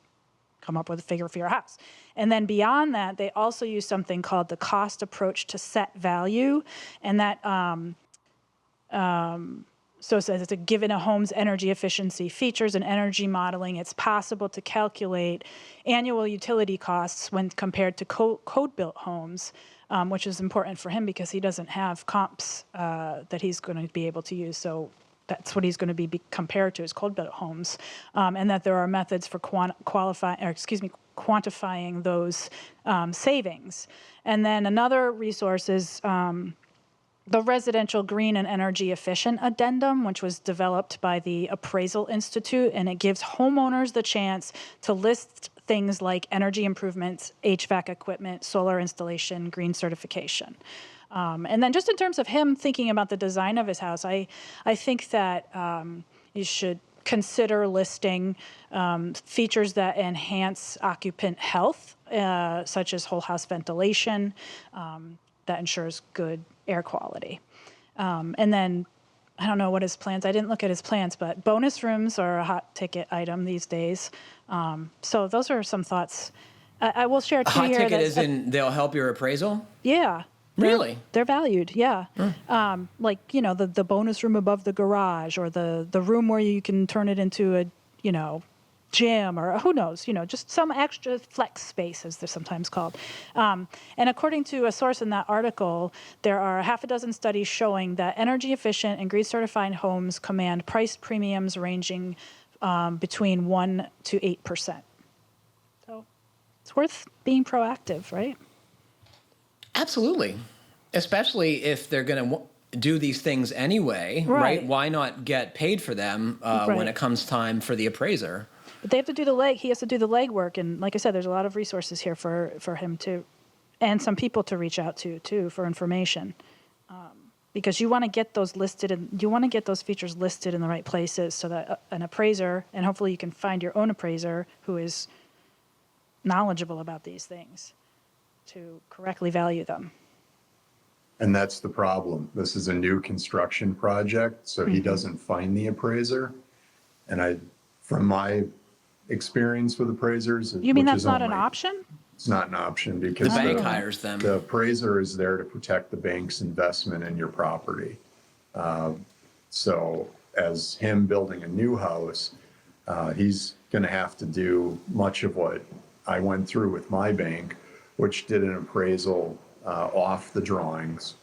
come up with a figure for your house. And then beyond that, they also use something called the cost approach to set value, and that So it says, given a home's energy efficiency features and energy modeling, it's possible to calculate annual utility costs when compared to code-built homes, which is important for him because he doesn't have comps that he's going to be able to use. So that's what he's going to be compared to, is code-built homes, and that there are methods for quantifying those savings. And then another resource is the Residential Green and Energy Efficient Addendum, which was developed by the Appraisal Institute, and it gives homeowners the chance to list things like energy improvements, HVAC equipment, solar installation, green certification. And then just in terms of him thinking about the design of his house, I think that you should consider listing features that enhance occupant health, such as whole house ventilation, that ensures good air quality. And then, I don't know what his plans, I didn't look at his plans, but bonus rooms are a hot ticket item these days. So those are some thoughts. I will share A too hot here. ticket is in they'll help your appraisal? Yeah. Really? They're valued, yeah. Like, the bonus room above the garage, or the room where you can turn it into a, gym, or who knows, just some extra flex space, as they're sometimes called. And according to a source in that article, there are a half a dozen studies showing that energy efficient and green certified homes command price premiums ranging between 1% to 8%. So it's worth being proactive, right? Absolutely. Especially if they're going to do these things anyway, right? Why not get paid for them when it comes time for the appraiser? But they have to do the leg. He has to do the legwork, and like I said, there's a lot of resources here for him to, and some people to reach out to too for information, because you want to get those listed, and you want to get those features listed in the right places so that an appraiser, and hopefully you can find your own appraiser who is knowledgeable about these things, to correctly value them. And that's the problem. This is a new construction project, so he doesn't find the appraiser. And from my experience with appraisers, You mean that's not an option? It's not an option because The bank hires them. the appraiser is there to protect the bank's investment in your property. So as him building a new house, he's going to have to do much of what I went through with my bank, which did an appraisal off the drawings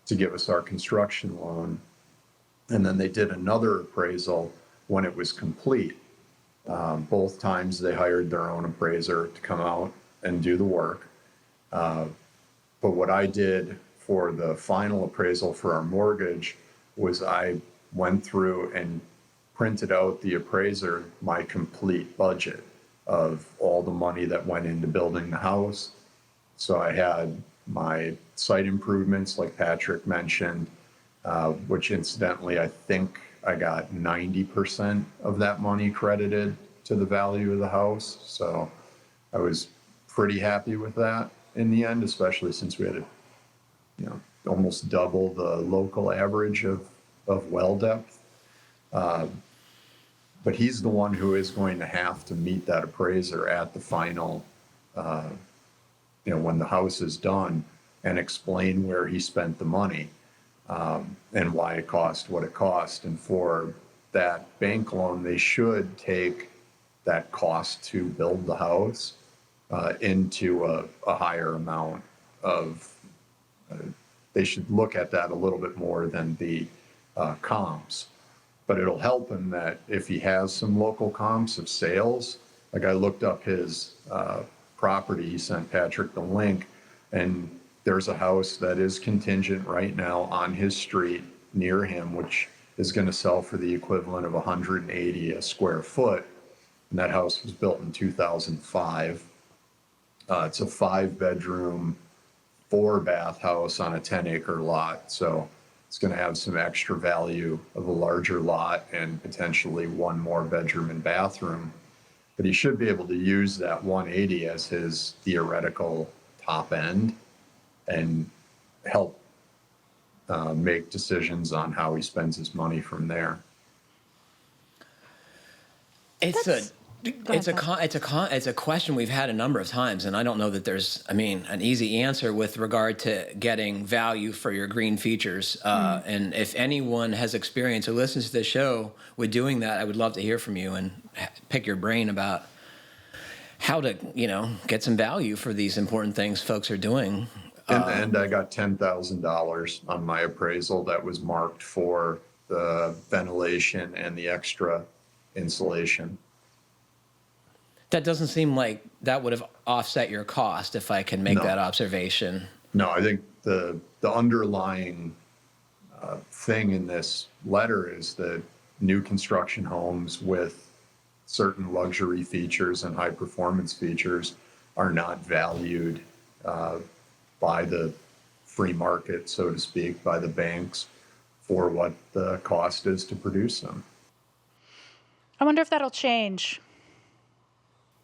to give us our construction loan. And then they did another appraisal when it was complete. Both times they hired their own appraiser to come out and do the work. But what I did for the final appraisal for our mortgage was I went through and printed out the appraiser my complete budget of all the money that went into building the house. So I had my site improvements, like Patrick mentioned, which incidentally, I think I got 90% of that money credited to the value of the house. So I was pretty happy with that in the end, especially since we had almost double the local average of well depth. But he's the one who is going to have to meet that appraiser at the final, when the house is done, and explain where he spent the money. And why it cost what it cost. And for that bank loan, they should take that cost to build the house into a higher amount of, they should look at that a little bit more than the comps. But it'll help him that if he has some local comps of sales, like I looked up his property, he sent Patrick the link, and there's a house that is contingent right now on his street near him, which is going to sell for the equivalent of 180 a square foot. And that house was built in 2005. It's a 5-bedroom, 4-bath house on a 10-acre lot. So it's going to have some extra value of a larger lot and potentially one more bedroom and bathroom. But he should be able to use that 180 as his theoretical top end and help make decisions on how he spends his money from there. It's It's a question we've had a number of times, and I don't know that there's, an easy answer with regard to getting value for your green features. And if anyone has experience or listens to the show with doing that, I would love to hear from you and pick your brain about how to, get some value for these important things folks are doing. In the end, I got $10,000 on my appraisal that was marked for the ventilation and the extra insulation. That doesn't seem like that would have offset your cost, if I can make that observation. No, I think the underlying thing in this letter is that new construction homes with certain luxury features and high performance features are not valued by the free market, so to speak, by the banks for what the cost is to produce them. I wonder if that'll change.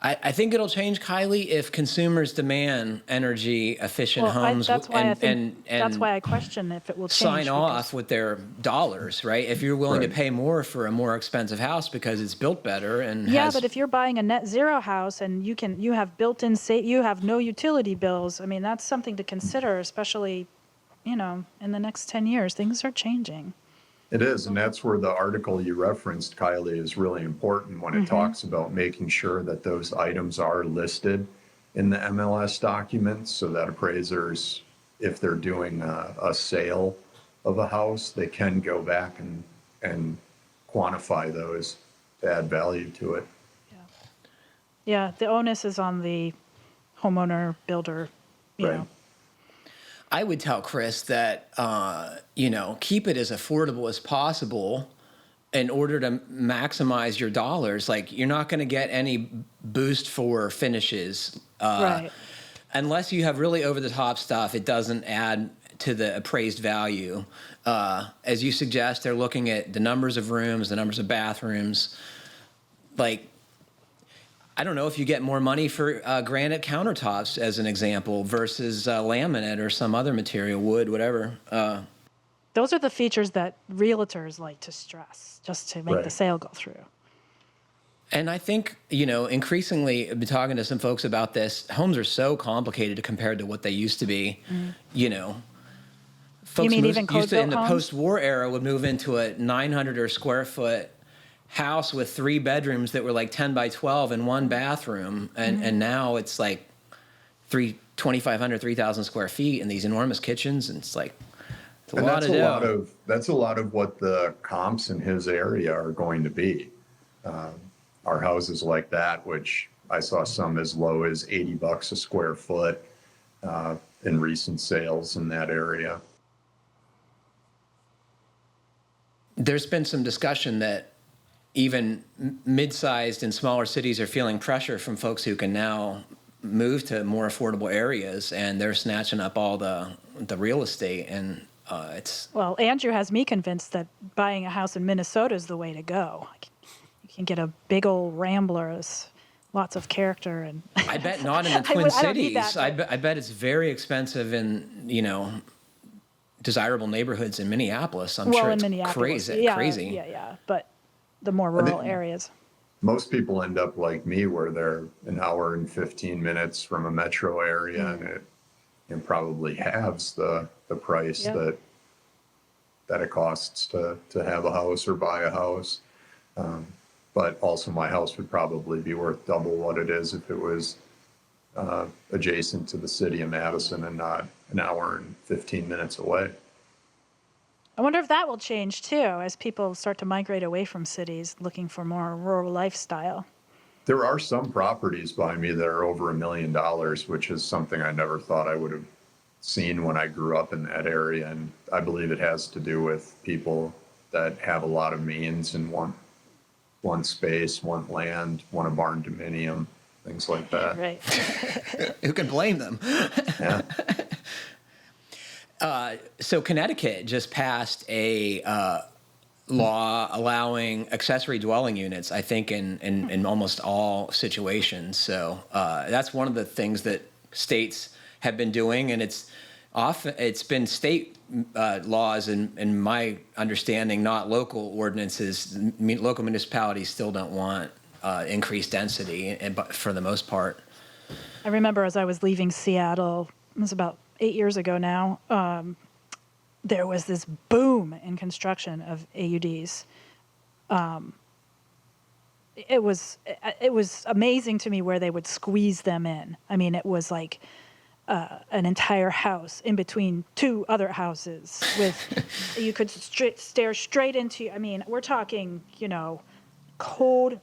I think it'll change, Kiley, if consumers demand energy efficient homes that's why that's why I question if it will change. Sign off with their dollars, right? If you're willing to pay more for a more expensive house because it's built better and but if you're buying a net zero house and you have built-in you have no utility bills, that's something to consider, especially, in the next 10 years, things are changing. It is, and that's where the article you referenced, Kiley, is really important when it talks about making sure that those items are listed in the MLS documents so that appraisers, if they're doing a sale of a house, they can go back and quantify those to add value to it. Yeah, the onus is on the homeowner, builder, you know. I would tell Chris that, keep it as affordable as possible in order to maximize your dollars. Like, you're not going to get any boost for finishes. Unless you have really over-the-top stuff, it doesn't add to the appraised value. As you suggest, they're looking at the numbers of rooms, the numbers of bathrooms. Like, I don't know if you get more money for granite countertops, as an example, versus laminate or some other material, wood, whatever. Those are the features that realtors like to stress just to make the sale go through. And I think, increasingly, I've been talking to some folks about this. Homes are so complicated compared to what they used to be. Folks even code-built in the homes? post-war era would move into a 900 or square foot house with 3 bedrooms that were like 10 by 12 and 1 bathroom. And now it's like 2,500, 3,000 square feet and these enormous kitchens. And it's like, it's a lot of dough. That's a lot of what the comps in his area are going to be. Our houses like that, which I saw some as low as $80 a square foot in recent sales in that area. There's been some discussion that even mid-sized and smaller cities are feeling pressure from folks who can now move to more affordable areas, and they're snatching up all the real estate. And well, Andrew has me convinced that buying a house in Minnesota is the way to go. You can get a big old Rambler, lots of character, and I bet not in the Twin Cities. I bet it's very expensive in desirable neighborhoods in Minneapolis. I'm sure it's crazy. Yeah. But the more rural areas. Most people end up like me, where they're an hour and 15 minutes from a metro area, and it probably halves the price that it costs to have a house or buy a house. But also my house would probably be worth double what it is if it was adjacent to the city of Madison and not an hour and 15 minutes away. I wonder if that will change too as people start to migrate away from cities looking for more rural lifestyle. There are some properties by me that are over $1 million, which is something I never thought I would have seen when I grew up in that area. And I believe it has to do with people that have a lot of means and want space, want land, want a barndominium, things like that. Right. Who can blame them? Yeah. So Connecticut just passed a law allowing accessory dwelling units, I think, in almost all situations. So that's one of the things that states have been doing, and it's been state laws, in my understanding, not local ordinances. Local municipalities still don't want increased density, and but for the most part. I remember as I was leaving Seattle, it was about 8 years ago now, there was this boom in construction of AUDs. It was amazing to me where they would squeeze them in. I mean, it was like an entire house in between two other houses with, you could stare straight into, I mean, we're talking, cold,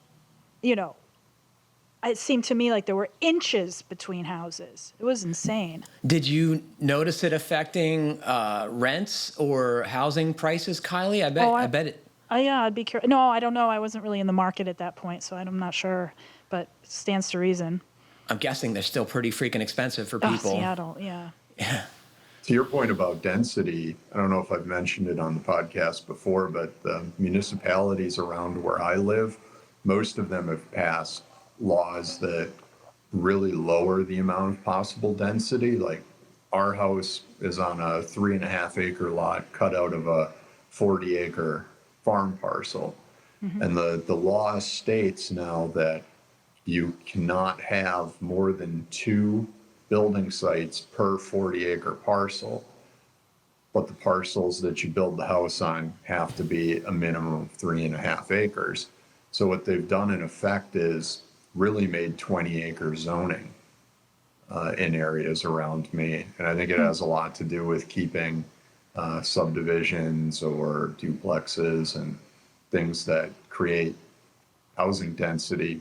it seemed to me like there were inches between houses. It was insane. Did you notice it affecting rents or housing prices, Kiley? I bet it. Yeah, I'd be curious. No, I don't know. I wasn't really in the market at that point, so I'm not sure. But it stands to reason. I'm guessing they're still pretty freaking expensive for people. Seattle, yeah. Yeah. To your point about density, I don't know if I've mentioned it on the podcast before, but the municipalities around where I live, most of them have passed laws that really lower the amount of possible density. Like our house is on a 3.5 acre lot cut out of a 40 acre farm parcel. Mm-hmm. And the law states now that you cannot have more than 2 building sites per 40 acre parcel, but the parcels that you build the house on have to be a minimum of 3.5 acres. So what they've done in effect is really made 20 acre zoning in areas around me. And I think it has a lot to do with keeping subdivisions or duplexes and things that create housing density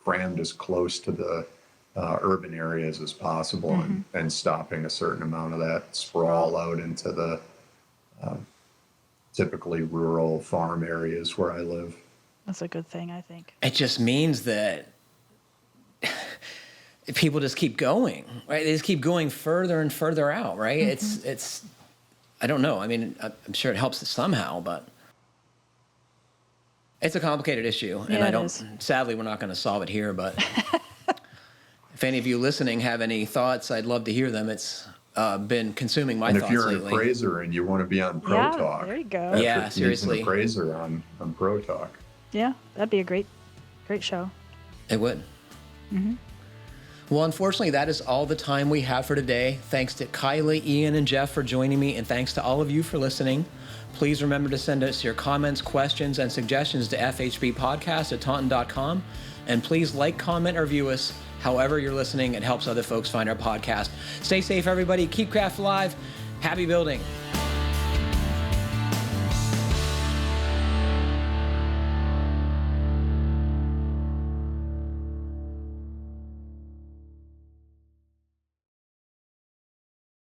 crammed as close to the urban areas as possible, mm-hmm. and stopping a certain amount of that sprawl out into the typically rural farm areas where I live. That's a good thing, I think. It just means that people just keep going, right? They just keep going further and further out, right? Mm-hmm. It's I don't know. I mean, I'm sure it helps somehow, but it's a complicated issue, yeah, and sadly, we're not going to solve it here, but if any of you listening have any thoughts, I'd love to hear them. It's been consuming my thoughts lately. And if you're an appraiser and you want to be on Pro Talk, there you go. Yeah, seriously. An appraiser on Pro Talk. Yeah, that'd be a great show. It would. Mm-hmm. Well, unfortunately, that is all the time we have for today. Thanks to Kiley, Ian, and Jeff for joining me, and thanks to all of you for listening. Please remember to send us your comments, questions, and suggestions to fhbpodcast@taunton.com. And please like, comment, or view us however you're listening. It helps other folks find our podcast. Stay safe, everybody. Keep craft alive. Happy building.